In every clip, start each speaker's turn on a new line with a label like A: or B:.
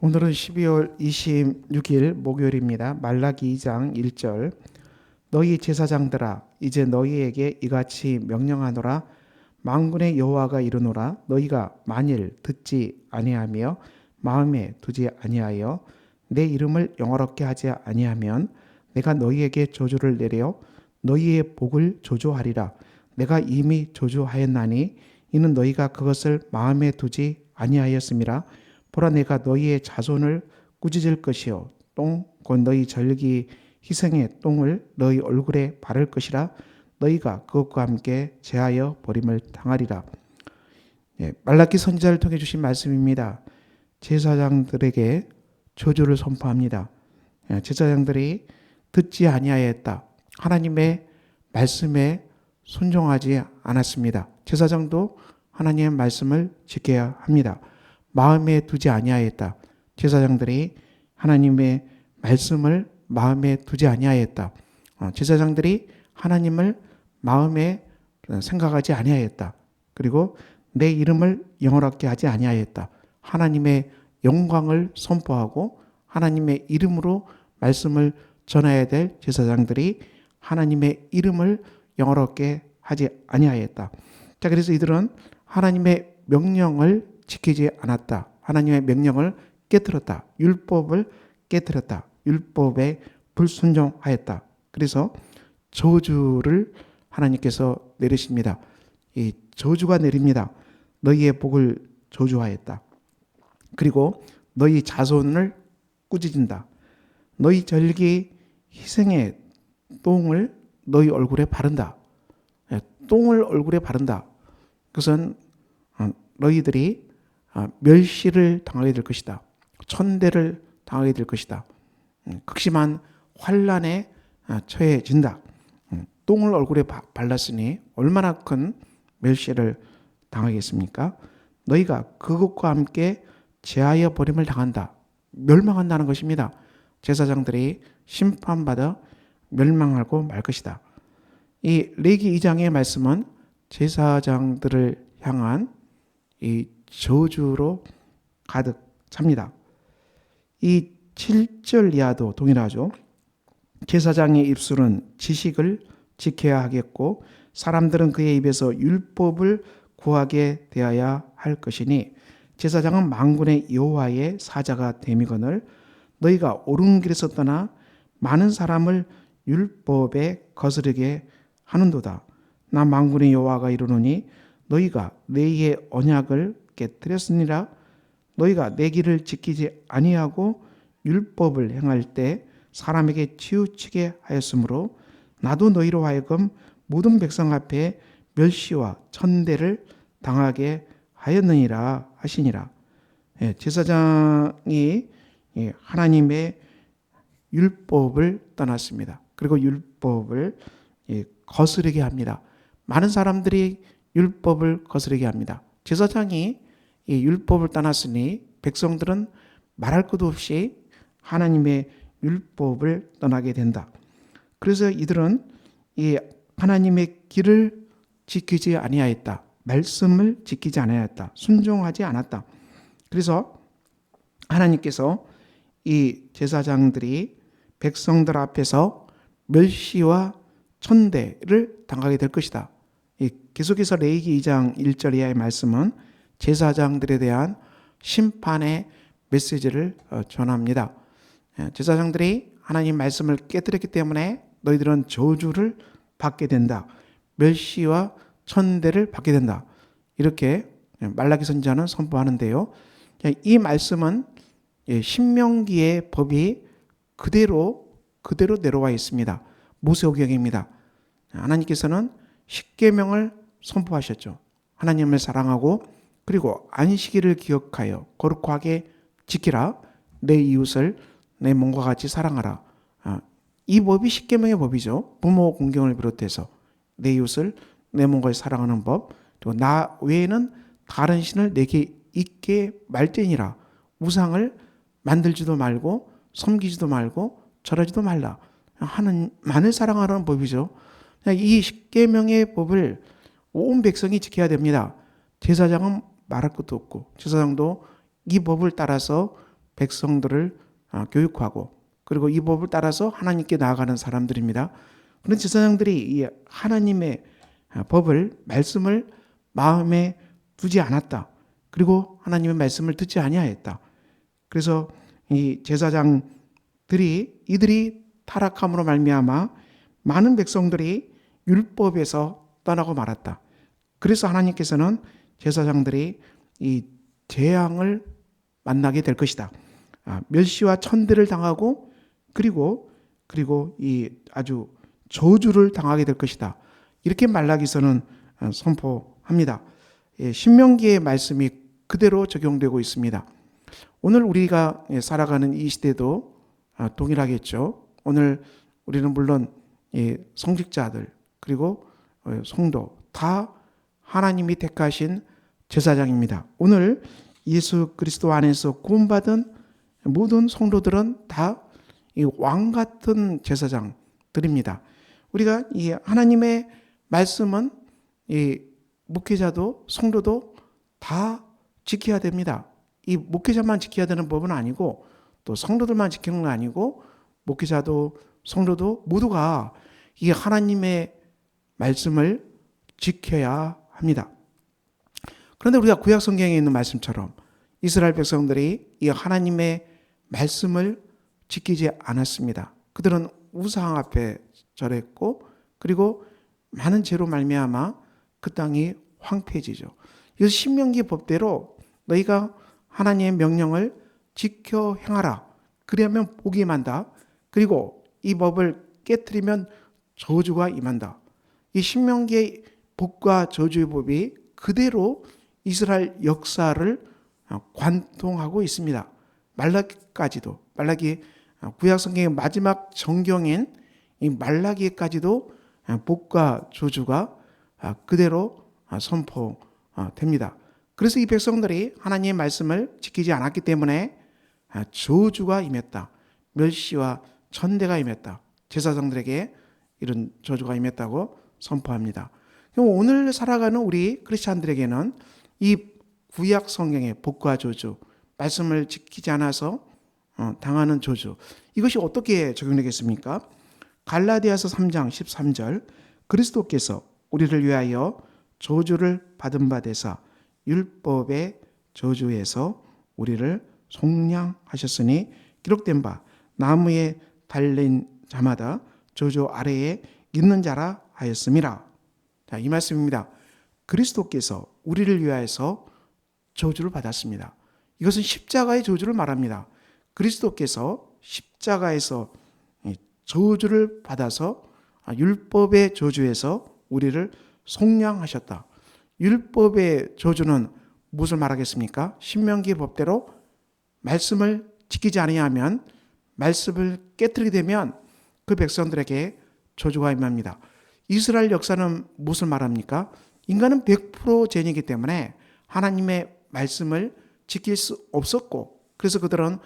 A: 오늘은 12월 26일 목요일입니다. 말라기 2장 1절. 너희 제사장들아 이제 너희에게 이같이 명령하노라. 만군의 여호와가 이르노라. 너희가 만일 듣지 아니하며 마음에 두지 아니하여 내 이름을 영화롭게 하지 아니하면 내가 너희에게 저주를 내려 너희의 복을 저주하리라. 내가 이미 저주하였나니 이는 너희가 그것을 마음에 두지 아니하였음이라. 보라, 내가 너희의 자손을 꾸짖을 것이요 곧 너희 절기 희생의 똥을 너희 얼굴에 바를 것이라. 너희가 그것과 함께 제하여 버림을 당하리라. 말라기 선지자를 통해 주신 말씀입니다. 제사장들에게 저주를 선포합니다. 제사장들이 듣지 아니하였다. 하나님의 말씀에 순종하지 않았습니다. 제사장도 하나님의 말씀을 지켜야 합니다. 마음에 두지 아니하였다. 제사장들이 하나님의 말씀을 마음에 두지 아니하였다. 제사장들이 하나님을 마음에 생각하지 아니하였다. 그리고 내 이름을 영원하게 하지 아니하였다. 하나님의 영광을 선포하고 하나님의 이름으로 말씀을 전해야 될 제사장들이 하나님의 이름을 영원하게 하지 아니하였다. 자, 그래서 이들은 하나님의 명령을 지키지 않았다. 하나님의 명령을 깨뜨렸다. 율법을 깨뜨렸다. 율법에 불순종하였다. 그래서 저주를 하나님께서 내리십니다. 이 저주가 내립니다. 너희의 복을 저주하였다. 그리고 너희 자손을 꾸짖는다. 너희 절기 희생의 똥을 너희 얼굴에 바른다. 똥을 얼굴에 바른다. 그것은 너희들이 멸시를 당하게 될 것이다. 천대를 당하게 될 것이다. 극심한 환난에 처해진다. 똥을 얼굴에 발랐으니 얼마나 큰 멸시를 당하겠습니까? 너희가 그것과 함께 제하여 버림을 당한다. 멸망한다는 것입니다. 제사장들이 심판받아 멸망하고 말 것이다. 이 레기 2장의 말씀은 제사장들을 향한 이 저주로 가득 찹니다. 이 7절 이하도 동일하죠. 제사장의 입술은 지식을 지켜야 하겠고 사람들은 그의 입에서 율법을 구하게 되어야 할 것이니 제사장은 만군의 여호와의 사자가 됨이거늘 너희가 옳은 길에서 떠나 많은 사람을 율법에 거스르게 하는도다. 나 만군의 여호와가 이르노니 너희가 너희의 언약을 깨뜨렸으니라. 너희가 내 길을 지키지 아니하고 율법을 행할 때 사람에게 치우치게 하였으므로 나도 너희로 하여금 모든 백성 앞에 멸시와 천대를 당하게 하였느니라 하시니라. 제사장이 하나님의 율법을 떠났습니다. 그리고 율법을 거스르게 합니다. 많은 사람들이 율법을 거스르게 합니다. 제사장이 이 율법을 떠났으니 백성들은 말할 것도 없이 하나님의 율법을 떠나게 된다. 그래서 이들은 이 하나님의 길을 지키지 아니하였다. 말씀을 지키지 아니하였다. 순종하지 않았다. 그래서 하나님께서 이 제사장들이 백성들 앞에서 멸시와 천대를 당하게 될 것이다. 계속해서 레위기 2장 1절 이하의 말씀은 제사장들에 대한 심판의 메시지를 전합니다. 제사장들이 하나님 말씀을 깨뜨렸기 때문에 너희들은 저주를 받게 된다. 멸시와 천대를 받게 된다. 이렇게 말라기 선지자는 선포하는데요. 이 말씀은 신명기의 법이 그대로 내려와 있습니다. 모세오경입니다. 하나님께서는 십계명을 선포하셨죠. 하나님을 사랑하고 그리고 안식일을 기억하여 거룩하게 지키라. 내 이웃을 내 몸과 같이 사랑하라. 이 법이 십계명의 법이죠. 부모 공경을 비롯해서 내 이웃을 내 몸과 같이 사랑하는 법. 그리고 나 외에는 다른 신을 내게 있게 말지니라. 우상을 만들지도 말고 섬기지도 말고 절하지도 말라 하는 만을 사랑하라는 법이죠. 이 십계명의 법을 온 백성이 지켜야 됩니다. 제사장은 말할 것도 없고 제사장도 이 법을 따라서 백성들을 교육하고 그리고 이 법을 따라서 하나님께 나아가는 사람들입니다. 그런 제사장들이 이 하나님의 법을 말씀을 마음에 두지 않았다. 그리고 하나님의 말씀을 듣지 아니하였다. 그래서 이 제사장들이 이들이 타락함으로 말미암아 많은 백성들이 율법에서 떠나고 말았다. 그래서 하나님께서는 제사장들이 이 재앙을 만나게 될 것이다. 멸시와 천대를 당하고 그리고 이 아주 저주를 당하게 될 것이다. 이렇게 말라기서는 선포합니다. 신명기의 말씀이 그대로 적용되고 있습니다. 오늘 우리가 살아가는 이 시대도 동일하겠죠. 오늘 우리는 물론 성직자들 그리고 성도 다 하나님이 택하신 제사장입니다. 오늘 예수 그리스도 안에서 구원받은 모든 성도들은 다 이 왕 같은 제사장들입니다. 우리가 이 하나님의 말씀은 이 목회자도 성도도 다 지켜야 됩니다. 이 목회자만 지켜야 되는 법은 아니고 또 성도들만 지키는 건 아니고 목회자도 성도도 모두가 이 하나님의 말씀을 지켜야 합니다. 그런데 우리가 구약 성경에 있는 말씀처럼 이스라엘 백성들이 이 하나님의 말씀을 지키지 않았습니다. 그들은 우상 앞에 절했고 그리고 많은 죄로 말미암아 그 땅이 황폐해지죠. 그래서 신명기 법대로 너희가 하나님의 명령을 지켜 행하라. 그러면 복이 임한다. 그리고 이 법을 깨트리면 저주가 임한다. 이 신명기의 복과 저주의 법이 그대로 이스라엘 역사를 관통하고 있습니다. 말라기까지도 말라기 구약 성경의 마지막 정경인 이 말라기까지도 복과 저주가 그대로 선포됩니다. 그래서 이 백성들이 하나님의 말씀을 지키지 않았기 때문에 저주가 임했다. 멸시와 천대가 임했다. 제사장들에게 이런 저주가 임했다고 선포합니다. 오늘 살아가는 우리 크리스찬들에게는 이 구약 성경의 복과 저주, 말씀을 지키지 않아서 당하는 저주, 이것이 어떻게 적용되겠습니까? 갈라디아서 3장 13절 그리스도께서 우리를 위하여 저주를 받은 바 되사 율법의 저주에서 우리를 속량하셨으니 기록된 바 나무에 달린 자마다 저주 아래에 있는 자라 하였음이라. 자, 이 말씀입니다. 그리스도께서 우리를 위하여서 저주를 받았습니다. 이것은 십자가의 저주를 말합니다. 그리스도께서 십자가에서 저주를 받아서 율법의 저주에서 우리를 속량하셨다. 율법의 저주는 무엇을 말하겠습니까? 신명기 법대로 말씀을 지키지 아니하면 말씀을 깨뜨리게 되면 그 백성들에게 저주가 임합니다. 이스라엘 역사는 무엇을 말합니까? 인간은 100% 죄인이기 때문에 하나님의 말씀을 지킬 수 없었고 그래서 그들은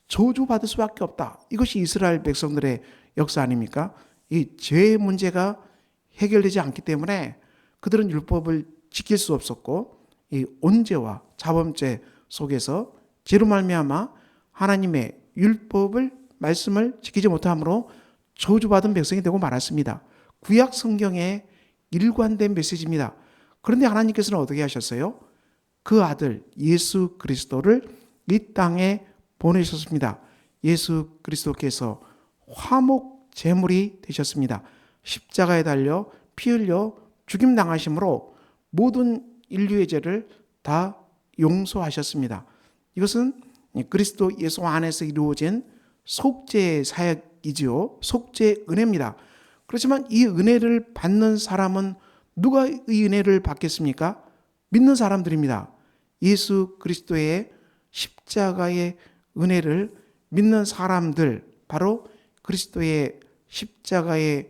A: 저주받을 수밖에 없다. 이것이 이스라엘 백성들의 역사 아닙니까? 이 죄의 문제가 해결되지 않기 때문에 그들은 율법을 지킬 수 없었고 이 온죄와 자범죄 속에서 죄로 말미암아 하나님의 율법을 말씀을 지키지 못함으로 저주받은 백성이 되고 말았습니다. 구약 성경의 일관된 메시지입니다. 그런데 하나님께서는 어떻게 하셨어요? 그 아들 예수 그리스도를 이 땅에 보내셨습니다. 예수 그리스도께서 화목 제물이 되셨습니다. 십자가에 달려 피 흘려 죽임당하심으로 모든 인류의 죄를 다 용서하셨습니다. 이것은 그리스도 예수 안에서 이루어진 속죄의 사역이지요. 속죄의 은혜입니다. 그렇지만 이 은혜를 받는 사람은 누가 이 은혜를 받겠습니까? 믿는 사람들입니다. 예수 그리스도의 십자가의 은혜를 믿는 사람들, 바로 그리스도의 십자가의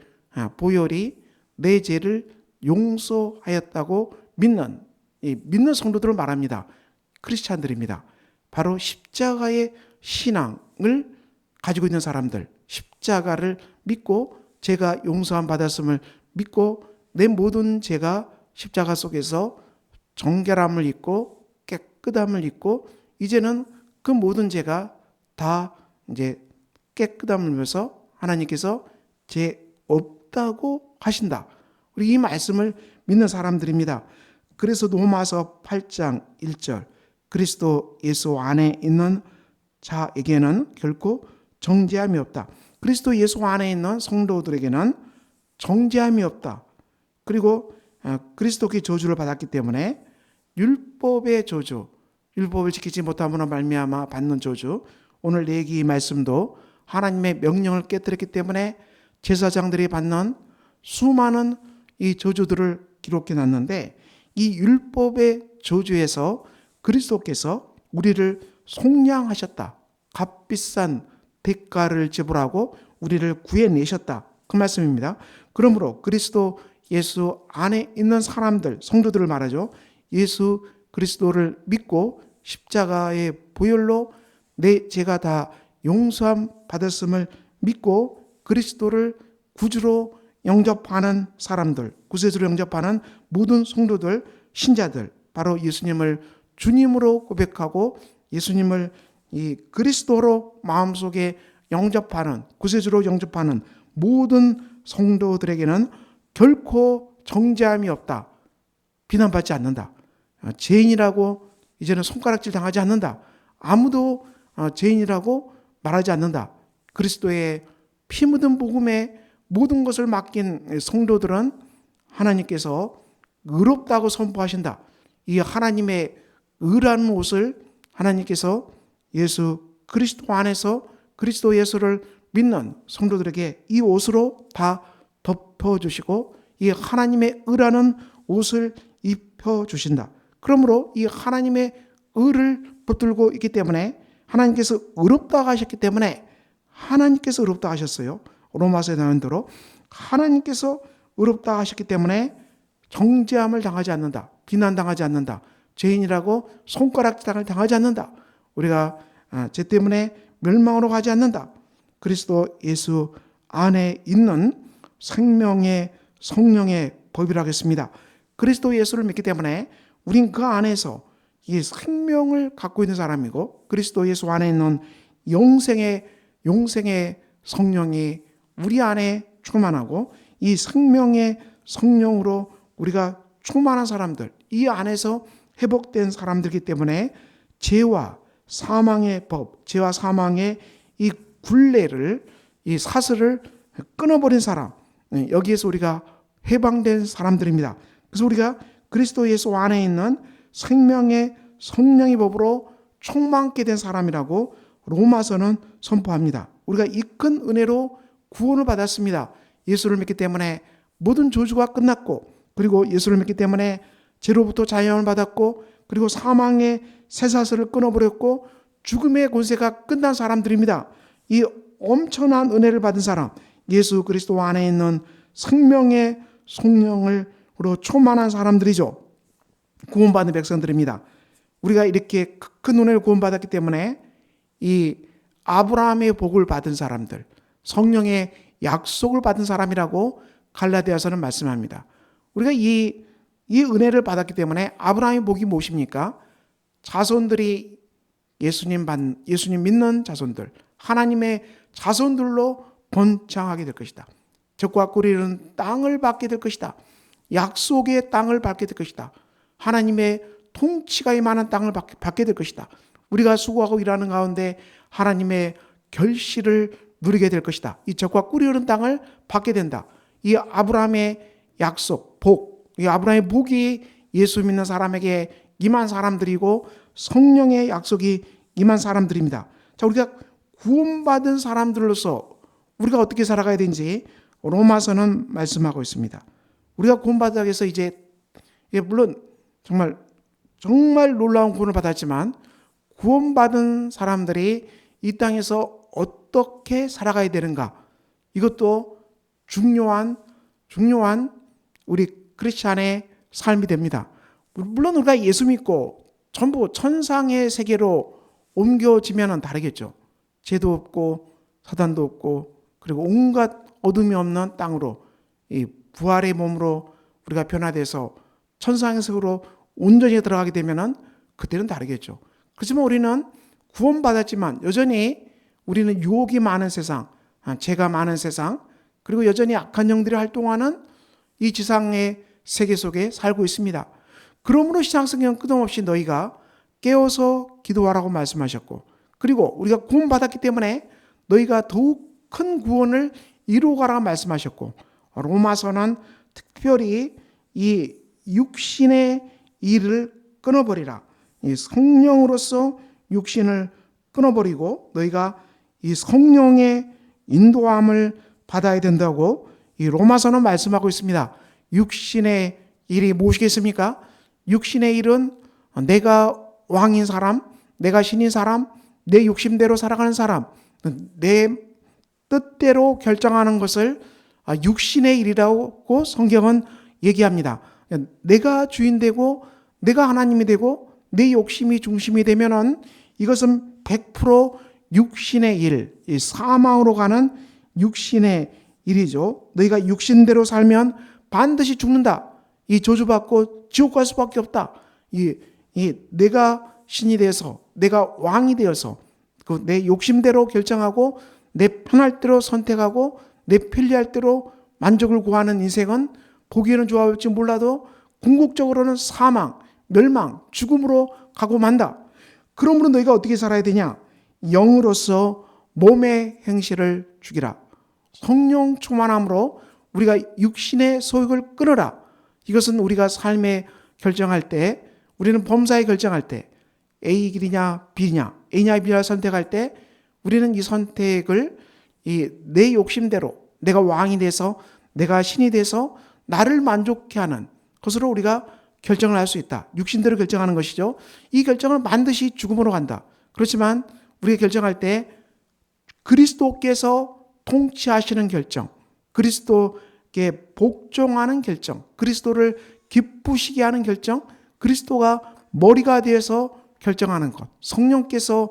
A: 보혈이 내 죄를 용서하였다고 믿는 성도들을 말합니다. 크리스찬들입니다. 바로 십자가의 신앙을 가지고 있는 사람들, 십자가를 믿고 제가 용서함 받았음을 믿고 내 모든 죄가 십자가 속에서 정결함을 입고 깨끗함을 입고 이제는 그 모든 죄가 다 이제 깨끗함을면서 하나님께서 죄 없다고 하신다. 우리 이 말씀을 믿는 사람들입니다. 그래서 로마서 8장 1절 그리스도 예수 안에 있는 자에게는 결코 정죄함이 없다. 그리스도 예수 안에 있는 성도들에게는 정죄함이 없다. 그리고 그리스도께 저주를 받았기 때문에 율법의 저주, 율법을 지키지 못함으로 말미암아 받는 저주, 오늘 얘기 말씀도 하나님의 명령을 깨뜨렸기 때문에 제사장들이 받는 수많은 이 저주들을 기록해 놨는데 이 율법의 저주에서 그리스도께서 우리를 속량하셨다. 값비싼 대가를 지불하고 우리를 구해내셨다. 그 말씀입니다. 그러므로 그리스도 예수 안에 있는 사람들, 성도들을 말하죠. 예수 그리스도를 믿고 십자가의 보혈로 내 죄가 다 용서함 받았음을 믿고 그리스도를 구주로 영접하는 사람들, 구세주로 영접하는 모든 성도들, 신자들, 바로 예수님을 주님으로 고백하고 예수님을 이 그리스도로 마음속에 영접하는, 구세주로 영접하는 모든 성도들에게는 결코 정죄함이 없다. 비난받지 않는다. 죄인이라고 이제는 손가락질 당하지 않는다. 아무도 죄인이라고 말하지 않는다. 그리스도의 피 묻은 복음에 모든 것을 맡긴 성도들은 하나님께서 의롭다고 선포하신다. 이 하나님의 의라는 옷을 하나님께서 예수 그리스도 안에서 그리스도 예수를 믿는 성도들에게 이 옷으로 다 덮어주시고 이 하나님의 의라는 옷을 입혀주신다. 그러므로 이 하나님의 의를 붙들고 있기 때문에 하나님께서 의롭다고 하셨기 때문에 하나님께서 의롭다고 하셨어요. 로마서에 나온 대로 하나님께서 의롭다고 하셨기 때문에 정죄함을 당하지 않는다. 비난당하지 않는다. 죄인이라고 손가락질을 당하지 않는다. 우리가 죄 때문에 멸망으로 가지 않는다. 그리스도 예수 안에 있는 생명의 성령의 법이라고 했습니다. 그리스도 예수를 믿기 때문에 우린 그 안에서 이 생명을 갖고 있는 사람이고 그리스도 예수 안에 있는 영생의 성령이 우리 안에 충만하고 이 생명의 성령으로 우리가 충만한 사람들, 이 안에서 회복된 사람들이기 때문에 죄와 사망의 법, 죄와 사망의 이 굴레를, 이 사슬을 끊어버린 사람, 여기에서 우리가 해방된 사람들입니다. 그래서 우리가 그리스도 예수 안에 있는 생명의 성령의 법으로 충만케 된 사람이라고 로마서는 선포합니다. 우리가 이 큰 은혜로 구원을 받았습니다. 예수를 믿기 때문에 모든 저주가 끝났고 그리고 예수를 믿기 때문에 죄로부터 자유함을 받았고 그리고 사망의 쇠사슬을 끊어버렸고 죽음의 권세가 끝난 사람들입니다. 이 엄청난 은혜를 받은 사람, 예수 그리스도 안에 있는 생명의 성령으로 충만한 사람들이죠. 구원받은 백성들입니다. 우리가 이렇게 큰 은혜를 구원받았기 때문에 이 아브라함의 복을 받은 사람들, 성령의 약속을 받은 사람이라고 갈라디아서는 말씀합니다. 우리가 이 은혜를 받았기 때문에 아브라함의 복이 무엇입니까? 자손들이 예수님 믿는 자손들, 하나님의 자손들로 번창하게 될 것이다. 적과 꿀이는 땅을 받게 될 것이다. 약속의 땅을 받게 될 것이다. 하나님의 통치가 임하는 땅을 받게 될 것이다. 우리가 수고하고 일하는 가운데 하나님의 결실을 누리게 될 것이다. 이 적과 꿀이 흐르는 땅을 받게 된다. 이 아브라함의 약속, 복, 이 아브라함의 복이 예수 믿는 사람에게 임한 사람들이고 성령의 약속이 임한 사람들입니다. 자, 우리가 구원받은 사람들로서 우리가 어떻게 살아가야 되는지 로마서는 말씀하고 있습니다. 우리가 구원받기 위해서 이제 물론 정말 놀라운 구원을 받았지만 구원받은 사람들이 이 땅에서 어떻게 살아가야 되는가, 이것도 중요한 우리 크리스찬의 삶이 됩니다. 물론 우리가 예수 믿고 전부 천상의 세계로 옮겨지면 다르겠죠. 죄도 없고 사단도 없고 그리고 온갖 어둠이 없는 땅으로 이 부활의 몸으로 우리가 변화돼서 천상의 세계로 온전히 들어가게 되면 그때는 다르겠죠. 그렇지만 우리는 구원받았지만 여전히 우리는 유혹이 많은 세상, 죄가 많은 세상, 그리고 여전히 악한 영들이 활동하는 이 지상의 세계 속에 살고 있습니다. 그러므로 신약성경은 끝없이 너희가 깨어서 기도하라고 말씀하셨고, 그리고 우리가 구원받았기 때문에 너희가 더욱 큰 구원을 이루어가라고 말씀하셨고, 로마서는 특별히 이 육신의 일을 끊어버리라. 이 성령으로서 육신을 끊어버리고 너희가 이 성령의 인도함을 받아야 된다고 이 로마서는 말씀하고 있습니다. 육신의 일이 무엇이겠습니까? 육신의 일은 내가 왕인 사람, 내가 신인 사람, 내 욕심대로 살아가는 사람, 내 뜻대로 결정하는 것을 육신의 일이라고 성경은 얘기합니다. 내가 주인 되고 내가 하나님이 되고 내 욕심이 중심이 되면은 이것은 100% 육신의 일, 이 사망으로 가는 육신의 일이죠. 너희가 육신대로 살면 반드시 죽는다. 이 저주받고 지옥 갈 수밖에 없다. 내가 신이 되어서, 내가 왕이 되어서 내 욕심대로 결정하고 내 편할 대로 선택하고 내 편리할 대로 만족을 구하는 인생은 보기에는 좋아 보일지 몰라도 궁극적으로는 사망, 멸망, 죽음으로 가고 만다. 그러므로 너희가 어떻게 살아야 되냐? 영으로서 몸의 행실을 죽이라. 성령 충만함으로 우리가 육신의 소욕을 끊어라. 이것은 우리가 삶에 결정할 때, 우리는 범사에 결정할 때 A 길이냐 B냐, A냐 B냐 선택할 때 우리는 이 선택을 내 욕심대로 내가 왕이 돼서 내가 신이 돼서 나를 만족케 하는 것으로 우리가 결정을 할 수 있다. 육신대로 결정하는 것이죠. 이 결정은 반드시 죽음으로 간다. 그렇지만 우리가 결정할 때 그리스도께서 통치하시는 결정, 그리스도께 복종하는 결정, 그리스도를 기쁘시게 하는 결정, 그리스도가 머리가 되어서 결정하는 것, 성령께서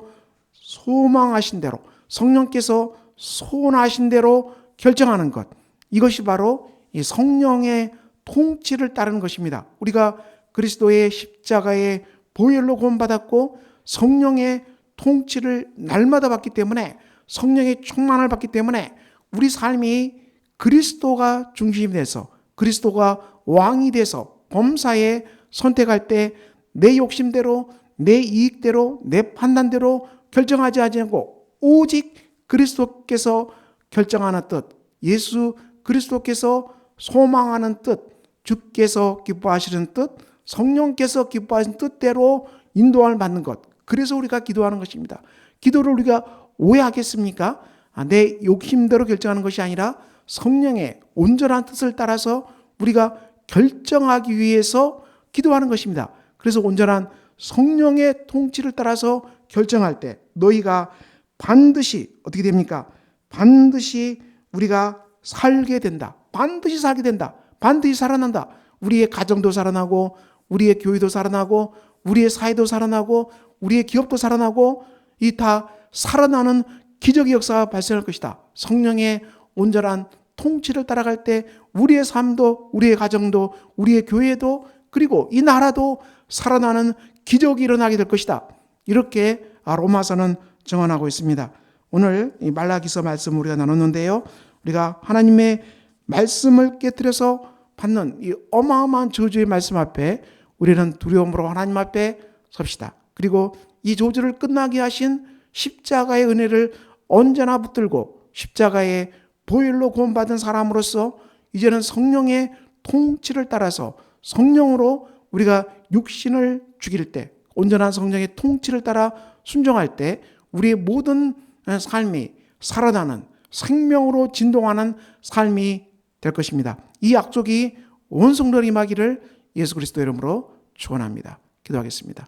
A: 소망하신 대로, 성령께서 소원하신 대로 결정하는 것, 이것이 바로 이 성령의 통치를 따르는 것입니다. 우리가 그리스도의 십자가의 보혈로 구원받았고 성령의 통치를 날마다 받기 때문에, 성령의 충만을 받기 때문에 우리 삶이 그리스도가 중심이 돼서, 그리스도가 왕이 돼서 범사에 선택할 때 내 욕심대로, 내 이익대로, 내 판단대로 결정하지 않고 오직 그리스도께서 결정하는 뜻, 예수 그리스도께서 소망하는 뜻, 주께서 기뻐하시는 뜻, 성령께서 기뻐하시는 뜻대로 인도함을 받는 것. 그래서 우리가 기도하는 것입니다. 기도를 우리가 오해하겠습니까? 내 욕심대로 결정하는 것이 아니라 성령의 온전한 뜻을 따라서 우리가 결정하기 위해서 기도하는 것입니다. 그래서 온전한 성령의 통치를 따라서 결정할 때 너희가 반드시 어떻게 됩니까? 반드시 우리가 살게 된다. 반드시 살게 된다. 반드시 살아난다. 우리의 가정도 살아나고 우리의 교회도 살아나고 우리의 사회도 살아나고 우리의 기업도 살아나고 이 다 살아나는 기적의 역사가 발생할 것이다. 성령의 온전한 통치를 따라갈 때 우리의 삶도, 우리의 가정도, 우리의 교회도, 그리고 이 나라도 살아나는 기적이 일어나게 될 것이다. 이렇게 로마서는 증언하고 있습니다. 오늘 이 말라기서 말씀을 우리가 나눴는데요. 우리가 하나님의 말씀을 깨뜨려서 받는 이 어마어마한 저주의 말씀 앞에 우리는 두려움으로 하나님 앞에 섭시다. 그리고 이 저주를 끝나게 하신 십자가의 은혜를 언제나 붙들고 십자가의 보혈로 구원받은 사람으로서 이제는 성령의 통치를 따라서 성령으로 우리가 육신을 죽일 때, 온전한 성령의 통치를 따라 순종할 때 우리의 모든 삶이 살아나는 생명으로 진동하는 삶이 될 것입니다. 이 약속이 온 성도에 임하기를 예수 그리스도 이름으로 축원합니다. 기도하겠습니다.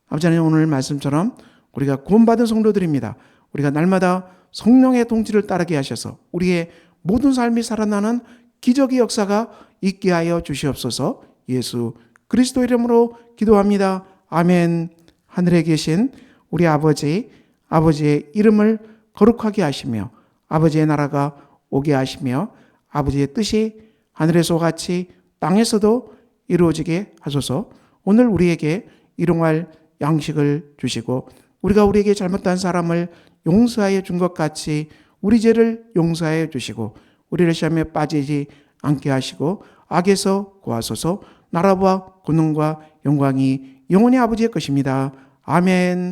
A: 아버지 하나님, 오늘 말씀처럼 우리가 구원받은 성도들입니다. 우리가 날마다 성령의 통치를 따르게 하셔서 우리의 모든 삶이 살아나는 기적의 역사가 있게 하여 주시옵소서. 예수 그리스도 이름으로 기도합니다. 아멘. 하늘에 계신 우리 아버지의 이름을 거룩하게 하시며 아버지의 나라가 오게 하시며 아버지의 뜻이 하늘에서 같이 땅에서도 이루어지게 하소서. 오늘 우리에게 일용할 양식을 주시고 우리가 우리에게 잘못한 사람을 용서하여 준 것 같이 우리 죄를 용서하여 주시고 우리를 시험에 빠지지 않게 하시고 악에서 구하소서. 나라와 권능과 영광이 영원히 아버지의 것입니다. 아멘.